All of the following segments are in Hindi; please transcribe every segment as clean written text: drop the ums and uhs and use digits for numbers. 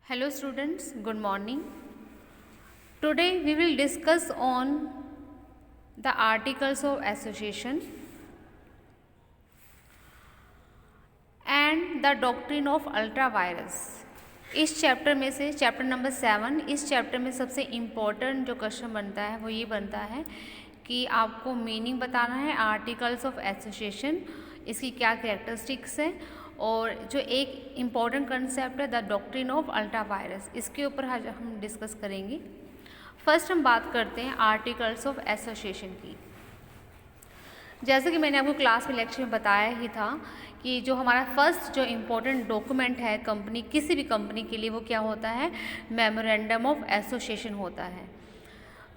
Hello students, good morning. Today we will discuss on the articles of association and the doctrine of ultra virus. इस चैप्टर में से चैप्टर नंबर 7, इस चैप्टर में सबसे इम्पोर्टेंट जो क्वेश्चन बनता है वो ये बनता है कि आपको मीनिंग बताना है आर्टिकल्स ऑफ एसोसिएशन, इसकी क्या कैरेक्टरिस्टिक्स है और जो एक इम्पॉर्टेंट कंसेप्ट है the doctrine of ultra virus, इसके ऊपर हम डिस्कस करेंगे। फर्स्ट हम बात करते हैं आर्टिकल्स ऑफ एसोसिएशन की। जैसे कि मैंने आपको क्लास में लेक्चर में बताया ही था कि जो हमारा फर्स्ट जो इम्पोर्टेंट डॉक्यूमेंट है कंपनी, किसी भी कंपनी के लिए, वो क्या होता है, मेमोरेंडम ऑफ एसोसिएशन होता है।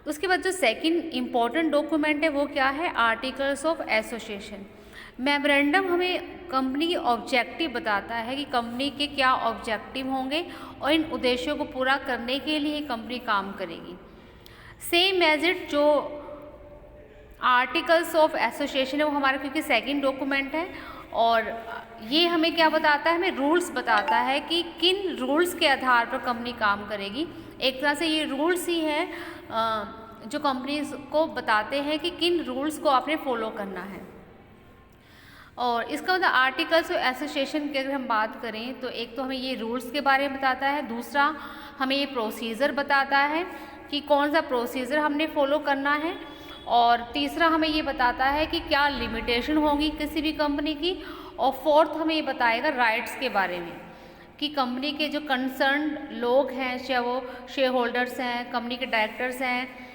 उसके बाद जो सेकंड इम्पॉर्टेंट डॉक्यूमेंट है वो क्या है, आर्टिकल्स ऑफ एसोसिएशन। मेमोरेंडम हमें कंपनी के ऑब्जेक्टिव बताता है कि कंपनी के क्या ऑब्जेक्टिव होंगे और इन उद्देश्यों को पूरा करने के लिए कंपनी काम करेगी। सेम एज इट जो आर्टिकल्स ऑफ एसोसिएशन है वो हमारा क्योंकि सेकंड डॉक्यूमेंट है और ये हमें क्या बताता है, हमें रूल्स बताता है कि किन रूल्स के आधार पर कंपनी काम करेगी। एक तरह से ये रूल्स ही है जो कंपनी को बताते हैं कि किन रूल्स को आपने फॉलो करना है। और इसका मतलब आर्टिकल्स ऑफ एसोसिएशन की अगर हम बात करें तो एक तो हमें ये रूल्स के बारे में बताता है, दूसरा हमें ये प्रोसीजर बताता है कि कौन सा प्रोसीजर हमने फॉलो करना है, और तीसरा हमें ये बताता है कि क्या लिमिटेशन होगी किसी भी कंपनी की, और फोर्थ हमें ये बताएगा राइट्स के बारे में कि कंपनी के जो कंसर्न लोग हैं, चाहे वो शेयर होल्डर्स हैं, कंपनी के डायरेक्टर्स हैं,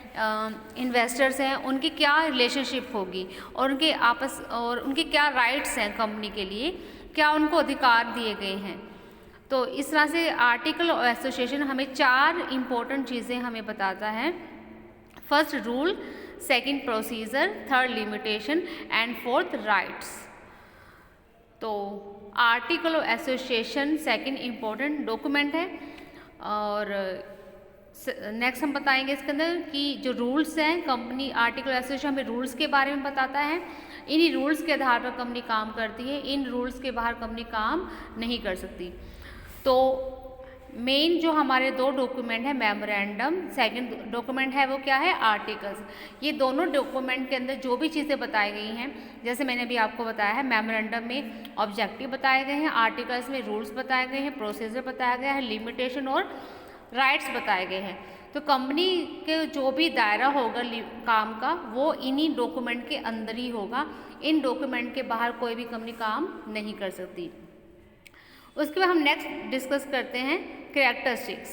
इन्वेस्टर्स हैं, उनकी क्या रिलेशनशिप होगी और उनके क्या राइट्स हैं कंपनी के लिए, क्या उनको अधिकार दिए गए हैं। तो इस तरह से आर्टिकल ऑफ एसोसिएशन हमें 4 इम्पोर्टेंट चीज़ें हमें बताता है। First rule, second procedure, third limitation and fourth rights. तो article of association second important document है और नेक्स्ट हम बताएंगे इसके अंदर कि जो रूल्स हैं, कंपनी आर्टिकल एसोसिएशन हमें रूल्स के बारे में बताता है। इन्हीं रूल्स के आधार पर कंपनी काम करती है, इन रूल्स के बाहर कंपनी काम नहीं कर सकती। तो मेन जो हमारे 2 डॉक्यूमेंट है, मेमोरेंडम, सेकंड डॉक्यूमेंट है वो क्या है, आर्टिकल्स। ये दोनों डॉक्यूमेंट के अंदर जो भी चीज़ें बताई गई हैं, जैसे मैंने अभी आपको बताया है, मेमोरेंडम में ऑब्जेक्टिव बताए गए हैं, आर्टिकल्स में रूल्स बताए गए हैं, प्रोसीजर बताया गया है, लिमिटेशन और राइट्स बताए गए हैं। तो कंपनी के जो भी दायरा होगा काम का वो इन्हीं डॉक्यूमेंट के अंदर ही होगा, इन डॉक्यूमेंट के बाहर कोई भी कंपनी काम नहीं कर सकती। उसके बाद हम नेक्स्ट डिस्कस करते हैं कैरेक्टरिस्टिक्स।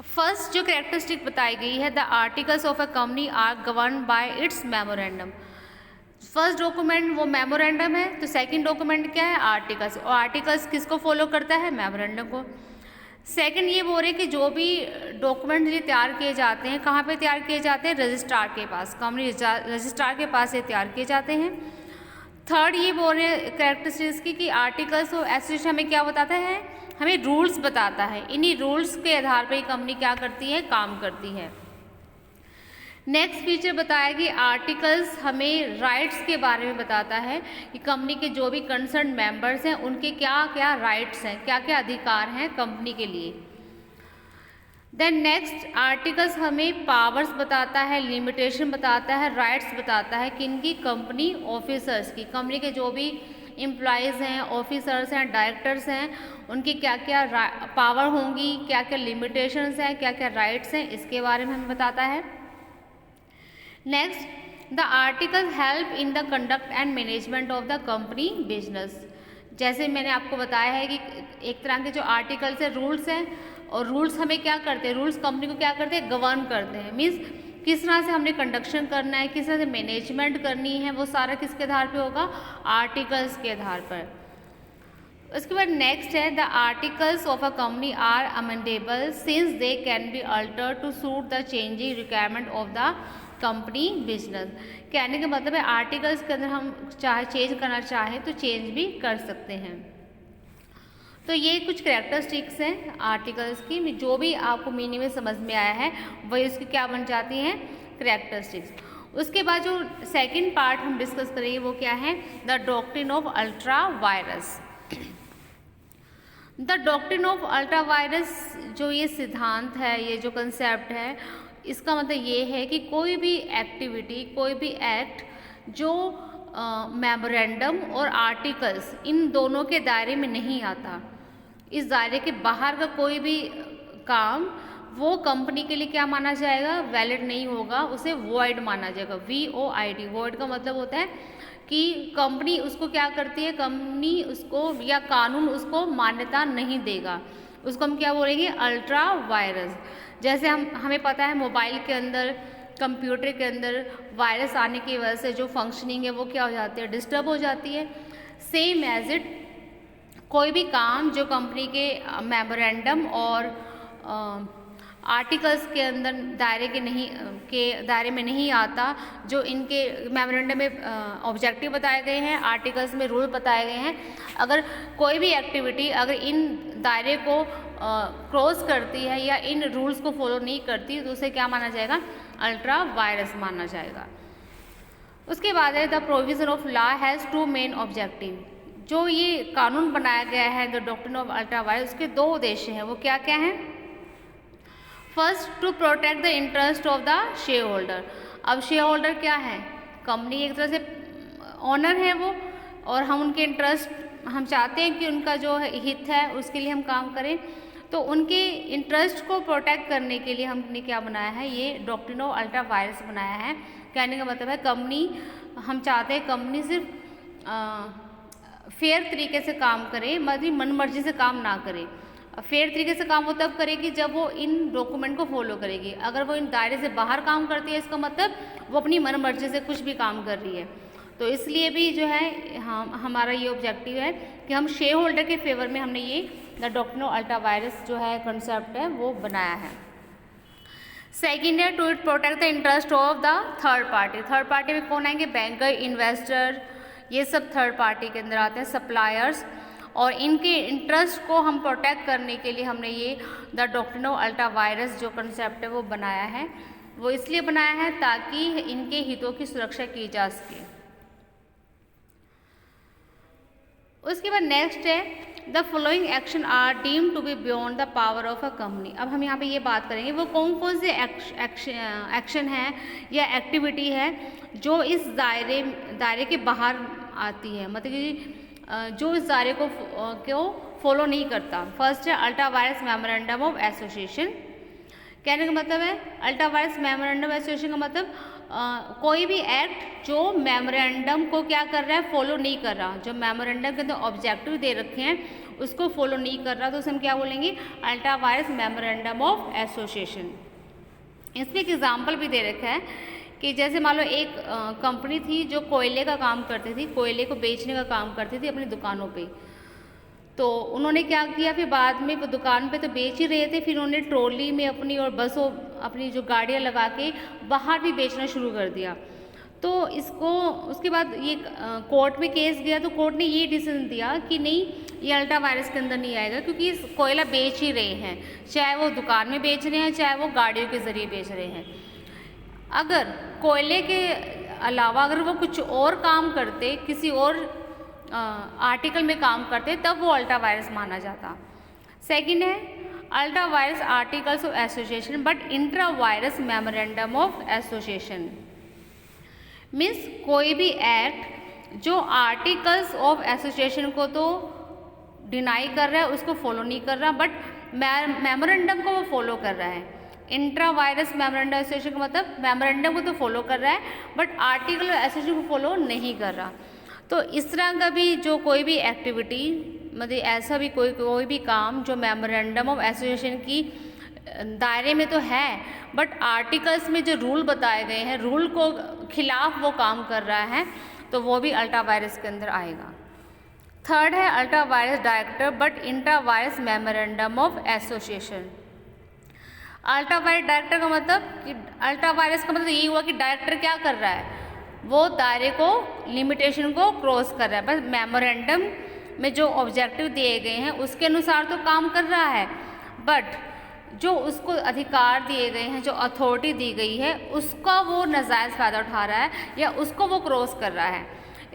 फर्स्ट जो कैरेक्टरिस्टिक बताई गई है, the articles of a company are govern by its memorandum. First document वो मेमोरेंडम है, तो सेकंड डॉक्यूमेंट क्या है, आर्टिकल्स। और आर्टिकल्स किसको फॉलो करता है, मेमोरेंडम को। सेकंड ये बोल रहे कि जो भी डॉक्यूमेंट ये तैयार किए जाते हैं, कहाँ पे तैयार किए जाते हैं, रजिस्ट्रार के पास, कंपनी रजिस्ट्रार के पास ये तैयार किए जाते हैं। थर्ड ये बोल रहे हैं कैरेक्टरिस्टिक्स की कि आर्टिकल्स ऑफ एसोसिएशन हमें क्या बताता है, हमें रूल्स बताता है, इन्हीं रूल्स के आधार पर कंपनी क्या करती है, काम करती है। नेक्स्ट फीचर बताया कि आर्टिकल्स हमें राइट्स के बारे में बताता है कि कंपनी के जो भी कंसर्न मेंबर्स हैं उनके क्या क्या राइट्स हैं, क्या क्या अधिकार हैं कंपनी के लिए। देन नेक्स्ट आर्टिकल्स हमें पावर्स बताता है, लिमिटेशन बताता है, राइट्स बताता है किनकी, कंपनी ऑफिसर्स की, कंपनी के जो भी एम्प्लॉयज़ हैं, ऑफिसर्स हैं, डायरेक्टर्स हैं, उनकी क्या क्या पावर होंगी, क्या क्या लिमिटेशंस हैं, क्या क्या राइट्स हैं, इसके बारे में हमें बताता है। Next, the article help in the conduct and management of the company business. जैसे मैंने आपको बताया है कि एक तरह के जो आर्टिकल्स है रूल्स हैं, और रूल्स हमें क्या करते हैं, रूल्स कंपनी को क्या करते हैं, गवर्न करते हैं। मीन्स किस तरह से हमने कंडक्शन करना है, किस तरह से मैनेजमेंट करनी है, वो सारा किसके आधार पे होगा, आर्टिकल्स के आधार पर। उसके बाद नेक्स्ट है, the articles of a company are amendable since they can be alter to suit the changing requirement of the company business. कहने का मतलब है आर्टिकल्स के अंदर हम चाहे चेंज करना चाहे तो चेंज भी कर सकते हैं। तो ये कुछ कैरेक्टरिस्टिक्स हैं आर्टिकल्स की, जो भी आपको मीनिंग में समझ में आया है वही उसकी क्या बन जाती हैं, कैरेक्टरिस्टिक्स। उसके बाद जो सेकंड पार्ट हम डिस्कस करेंगे वो क्या है, the doctrine of ultra virus. The doctrine of ultra vires जो ये सिद्धांत है, ये जो कंसेप्ट है, इसका मतलब ये है कि कोई भी एक्टिविटी, कोई भी एक्ट जो मेमोरेंडम और आर्टिकल्स इन दोनों के दायरे में नहीं आता, इस दायरे के बाहर का कोई भी काम वो कंपनी के लिए क्या माना जाएगा, वैलिड नहीं होगा, उसे वॉइड माना जाएगा। VOID, वॉइड का मतलब होता है कि कंपनी उसको क्या करती है, कंपनी उसको या कानून उसको मान्यता नहीं देगा, उसको हम क्या बोलेंगे, अल्ट्रा वायरस। जैसे हमें पता है मोबाइल के अंदर, कंप्यूटर के अंदर वायरस आने की वजह से जो फंक्शनिंग है वो क्या हो जाती है, डिस्टर्ब हो जाती है। सेम एज इट कोई भी काम जो कंपनी के मेमोरेंडम और आर्टिकल्स के अंदर दायरे में नहीं आता, जो इनके मेमोरेंडम में ऑब्जेक्टिव बताए गए हैं, आर्टिकल्स में रूल बताए गए हैं, अगर कोई भी एक्टिविटी अगर इन दायरे को क्रॉस करती है या इन रूल्स को फॉलो नहीं करती तो उसे क्या माना जाएगा, अल्ट्रा वायरस माना जाएगा। उसके बाद है the provision of law has two main objective. जो ये कानून बनाया गया है the doctrine of ultra vires, उसके दो उद्देश्य हैं, वो क्या क्या हैं। First, to protect the interest of the share holder. अब शेयर होल्डर क्या है, कंपनी एक तरह से ऑनर है वो, और हम उनके इंटरेस्ट, हम चाहते हैं कि उनका जो हित है उसके लिए हम काम करें, तो उनके इंटरेस्ट को प्रोटेक्ट करने के लिए हमने क्या बनाया है, ये डॉक्ट्रिन ऑफ अल्ट्रा वायरस बनाया है। कहने का मतलब है कंपनी, हम चाहते हैं कंपनी सिर्फ फेयर तरीके से काम करे, मतलब मन मर्जी से काम ना करे। फेयर तरीके से काम वो तब करेगी जब वो इन डॉक्यूमेंट को फॉलो करेगी। अगर वो इन दायरे से बाहर काम करती है, इसका मतलब वो अपनी मन मर्जी से कुछ भी काम कर रही है। तो इसलिए भी जो है हमारा ये ऑब्जेक्टिव है कि हम शेयर होल्डर के फेवर में हमने ये the doctrine of ultra vires जो है कंसेप्ट है वो बनाया है। सेकेंड है to protect the interest of the third party. Third party में कौन आएंगे, बैंकर, इन्वेस्टर, ये सब थर्ड पार्टी के अंदर आते हैं, सप्लायर्स, और इनके इंटरेस्ट को हम प्रोटेक्ट करने के लिए हमने ये the doctrine of ultra vires जो कंसेप्ट है वो बनाया है। वो इसलिए बनाया है ताकि इनके हितों की सुरक्षा की जा सके। उसके बाद नेक्स्ट है the following action are deemed to be beyond the power of a company. अब हम यहाँ पे ये बात करेंगे वो कौन कौन से एक्शन है या एक्टिविटी है जो इस दायरे के बाहर आती है, मतलब कि जो इस दायरे को फॉलो नहीं करता। फर्स्ट है ultra vires memorandum of association. कहने का मतलब है अल्ट्रा वायरस मेमोरेंडम एसोसिएशन का मतलब कोई भी एक्ट जो मेमोरेंडम को क्या कर रहा है, फॉलो नहीं कर रहा, जो मेमोरेंडम के अंदर ऑब्जेक्टिव दे रखे हैं उसको फॉलो नहीं कर रहा, तो उसे हम क्या बोलेंगे, ultra vires memorandum of association. इसमें एक एग्जाम्पल भी दे रखा है कि जैसे मान लो एक कंपनी थी जो कोयले का काम करती थी, कोयले को बेचने का काम करती थी अपनी दुकानों पे। तो उन्होंने क्या किया, फिर बाद में वो दुकान पे तो बेच ही रहे थे, फिर उन्होंने ट्रॉली में अपनी और बसों अपनी जो गाड़ियाँ लगा के बाहर भी बेचना शुरू कर दिया। तो इसको उसके बाद ये कोर्ट में केस गया, तो कोर्ट ने ये डिसीजन दिया कि नहीं, ये अल्ट्रा वायरस के अंदर नहीं आएगा, क्योंकि इस कोयला बेच ही रहे हैं, चाहे वो दुकान में बेच रहे हैं चाहे वो गाड़ियों के ज़रिए बेच रहे हैं। अगर कोयले के अलावा अगर वो कुछ और काम करते, किसी और आर्टिकल में काम करते, तब वो अल्ट्रा वायरस माना जाता। सेकंड है ultra vires articles of association but intra virus memorandum of association. Means कोई भी एक्ट जो आर्टिकल्स ऑफ एसोसिएशन को तो डिनाई कर रहा है, उसको फॉलो नहीं कर रहा, बट मेमोरेंडम को वो फॉलो कर रहा है। इंट्रा वायरस मेमोरेंडम एसोसिएशन का मतलब मेमोरेंडम को तो फॉलो कर रहा है बट आर्टिकल एसोसिएशन को फॉलो नहीं कर रहा। तो इस तरह का भी जो कोई भी एक्टिविटी, मतलब ऐसा भी कोई भी काम जो मेमोरेंडम ऑफ एसोसिएशन की दायरे में तो है बट आर्टिकल्स में जो रूल बताए गए हैं, रूल को खिलाफ वो काम कर रहा है, तो वो भी अल्ट्रा वायरस के अंदर आएगा। थर्ड है ultra vires director but intra virus memorandum of association. Ultra vires director का मतलब कि अल्ट्रा वायरस का मतलब यही हुआ कि डायरेक्टर क्या कर रहा है, वो दायरे को, लिमिटेशन को क्रॉस कर रहा है, बस मेमोरेंडम में जो ऑब्जेक्टिव दिए गए हैं उसके अनुसार तो काम कर रहा है, बट जो उसको अधिकार दिए गए हैं, जो अथॉरिटी दी गई है, उसका वो नाजायज़ फ़ायदा उठा रहा है या उसको वो क्रॉस कर रहा है।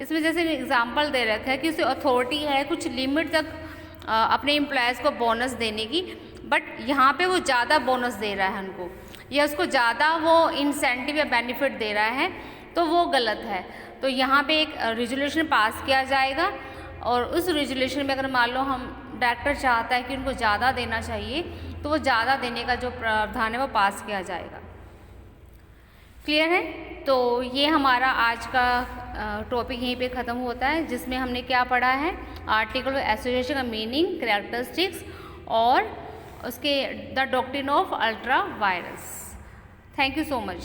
इसमें जैसे एग्जांपल दे रखा है कि उसे अथॉरिटी है कुछ लिमिट तक अपने एम्प्लॉयज़ को बोनस देने की, बट यहाँ पे वो ज़्यादा बोनस दे रहा है उनको, या उसको ज़्यादा वो इंसेंटिव या बेनिफिट दे रहा है, तो वो गलत है। तो यहाँ पे एक रेजोल्यूशन पास किया जाएगा और उस रेजोल्यूशन में अगर मान लो हम डायरेक्टर चाहता है कि उनको ज़्यादा देना चाहिए, तो वो ज़्यादा देने का जो प्रावधान है वो पास किया जाएगा। क्लियर है? तो ये हमारा आज का टॉपिक यहीं पे ख़त्म होता है, जिसमें हमने क्या पढ़ा है, आर्टिकल एसोसिएशन का मीनिंग, कैरेक्टरिस्टिक्स और उसके the doctrine of ultra virus. Thank you so much.